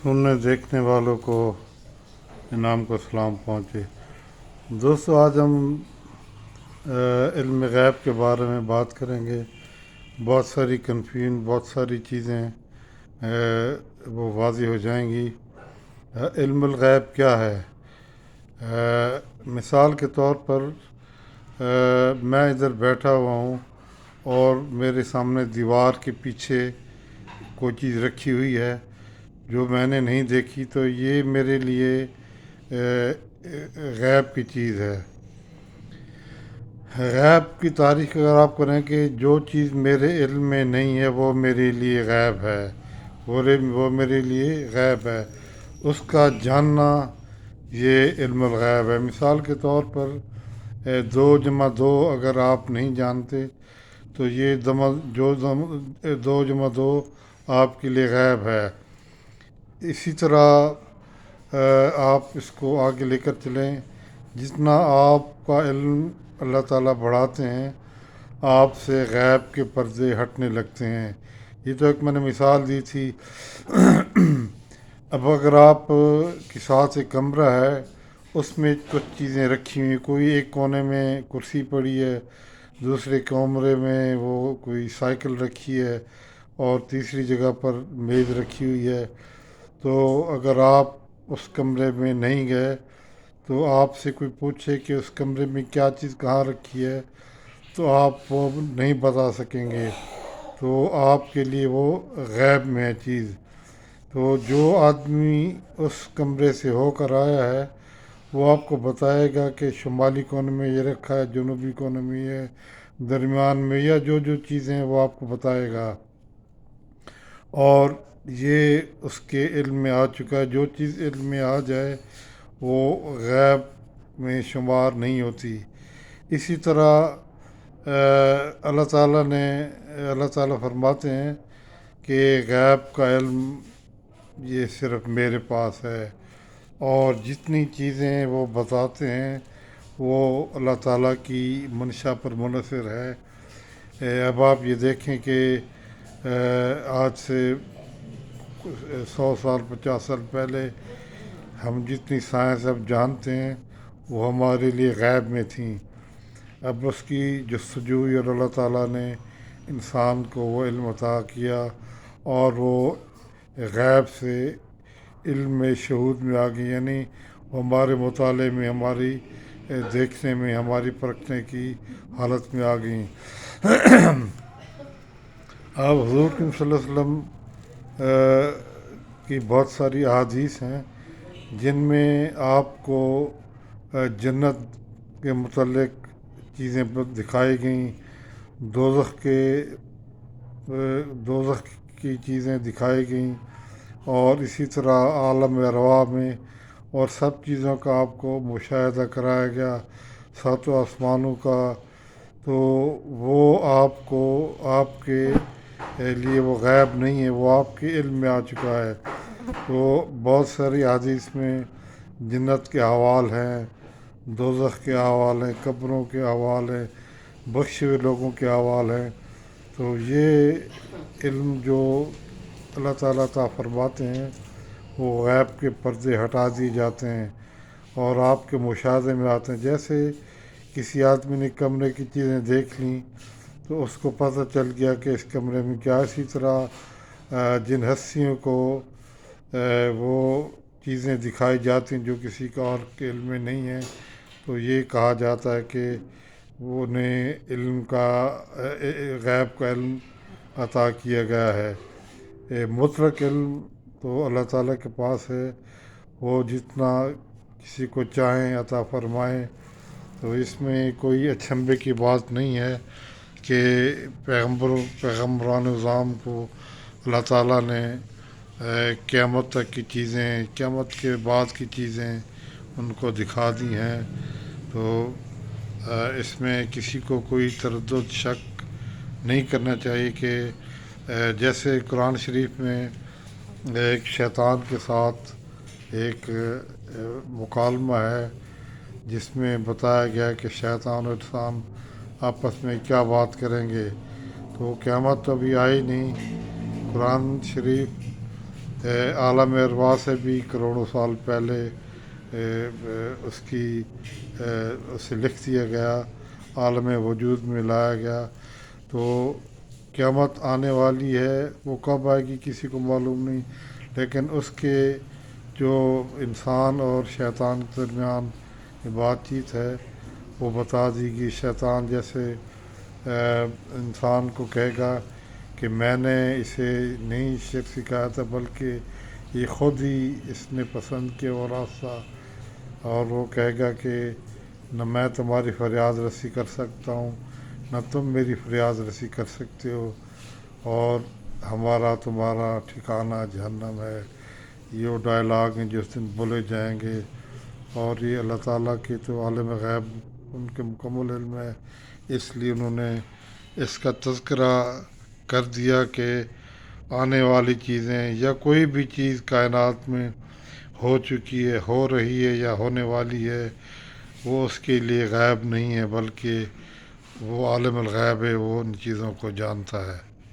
सुनने देखने वालों को इनाम को सलाम पहुँचे। दोस्तों, आज हम इल्म गैब के बारे में बात करेंगे। बहुत सारी कन्फ्यूजन, बहुत सारी चीज़ें वो वाज़ेह हो जाएंगी। इल्मुल गैब क्या है? मिसाल के तौर पर मैं इधर बैठा हुआ हूँ और मेरे सामने दीवार के पीछे कोई चीज़ रखी हुई है जो मैंने नहीं देखी, तो ये मेरे लिए गैब की चीज़ है। गैब की तारीख अगर आप करें कि जो चीज़ मेरे इल्म में नहीं है वो मेरे लिए गैब है, वो मेरे लिए गैब है। उसका जानना ये इल्मुल गैब है। मिसाल के तौर पर 2 + 2 अगर आप नहीं जानते तो ये जो 2 + 2 आपके लिए गैब है। इसी तरह आप इसको आगे लेकर चलें। जितना आपका इल्म अल्लाह ताला बढ़ाते हैं, आपसे गैब के पर्दे हटने लगते हैं। ये तो एक मैंने मिसाल दी थी। अब अगर आप के साथ एक कमरा है, उसमें कुछ चीज़ें रखी हुई, कोई एक कोने में कुर्सी पड़ी है, दूसरे कमरे में वो कोई साइकिल रखी है और तीसरी जगह पर मेज़ रखी हुई है, तो अगर आप उस कमरे में नहीं गए तो आपसे कोई पूछे कि उस कमरे में क्या चीज़ कहाँ रखी है, तो आप वो नहीं बता सकेंगे। तो आपके लिए वो गैब में है चीज़। तो जो आदमी उस कमरे से होकर आया है वो आपको बताएगा कि शुमाली कोने में ये रखा है, जनूबी कोने में ये, दरमियान में, या जो जो चीज़ें हैं वो आपको बताएगा। और ये उसके इल्म में आ चुका है। जो चीज़ इल्म में आ जाए वो गैब में शुमार नहीं होती। इसी तरह अल्लाह ताला फरमाते हैं कि गैब का इल्म ये सिर्फ़ मेरे पास है, और जितनी चीज़ें वो बताते हैं वो अल्लाह ताला की मंशा पर मुनहसर है। अब आप ये देखें कि आज से 100 साल 50 साल पहले हम जितनी साइंस अब जानते हैं वो हमारे लिए गैब में थी। अब उसकी जस्तजू और अल्लाह ताला ने इंसान को वो इल्म अता किया और वो गैब से इल्म में शहूद में आ गई, यानी वो हमारे मुताले में, हमारी देखने में, हमारी परखने की हालत में आ गई। अब हुज़ूर सल्लल्लाहु अलैहि वसल्लम की बहुत सारी अहादीस हैं जिनमें आपको जन्नत के मुतल्लिक़ चीज़ें दिखाई गई, दोज़ख की चीज़ें दिखाई गई, और इसी तरह आलम अरवाह में और सब चीज़ों का आपको मुशाहिदा कराया गया, सातों आसमानों का। तो वो आपको, आपके लिए वो गैब नहीं है, वो आपके इल्म में आ चुका है। तो बहुत सारी हदीस में जन्नत के अहवाल हैं, दोज़ख के अहवाल हैं, कब्रों के अहवाल हैं, बख्शे हुए लोगों के अहवाल हैं। तो ये इल्म जो अल्लाह ताला अता फरमाते हैं वो गैब के पर्दे हटा दिए जाते हैं और आपके मुशाहदे में आते हैं। जैसे किसी आदमी ने कमरे की चीज़ें देख लीं तो उसको पता चल गया कि इस कमरे में क्या। इसी तरह जिन हस्तियों को वो चीज़ें दिखाई जाती हैं जो किसी का और के इल्म में नहीं है, तो ये कहा जाता है कि उन्हें इल्म का, गैब का इल्म अता किया गया है। मुतलक इल्म तो अल्लाह ताला के पास है, वो जितना किसी को चाहें अता फरमाएं। तो इसमें कोई अचंभे की बात नहीं है कि पैगम्बरान निज़ाम को अल्लाह ताला ने क़यामत तक की चीज़ें, क़यामत के बाद की चीज़ें उनको दिखा दी हैं। तो इसमें किसी को कोई तरद्दुद, शक नहीं करना चाहिए कि जैसे कुरान शरीफ में एक शैतान के साथ एक मुकालमा है जिसमें बताया गया कि शैतान और इंसान आपस में क्या बात करेंगे। तो क़यामत तो अभी आई नहीं। कुरान शरीफ عالم ارواح سے بھی کروڑوں سال پہلے اس کی اسے لکھ دیا گیا، عالم وجود میں لایا گیا۔ تو قیامت آنے والی ہے، وہ کب آئے گی کسی کو معلوم نہیں، لیکن اس کے جو انسان اور شیطان کے درمیان بات چیت ہے وہ بتا دی گئی۔ شیطان جیسے انسان کو کہے گا کہ میں نے اسے نہیں شرک سکھایا تھا، بلکہ یہ خود ہی اس نے پسند کیا وہ راستہ، اور وہ کہے گا کہ نہ میں تمہاری فریاد رسی کر سکتا ہوں، نہ تم میری فریاد رسی کر سکتے ہو، اور ہمارا تمہارا ٹھکانہ جہنم ہے۔ یہ وہ ڈائلاگ ہیں جو اس دن بولے جائیں گے، اور یہ اللہ تعالیٰ کے تو عالم غیب ان کے مکمل علم ہے، اس لیے انہوں نے اس کا تذکرہ کر دیا کہ آنے والی چیزیں یا کوئی بھی چیز کائنات میں ہو چکی ہے، ہو رہی ہے یا ہونے والی ہے، وہ اس کے لیے غیب نہیں ہے، بلکہ وہ عالم الغیب ہے، وہ ان چیزوں کو جانتا ہے۔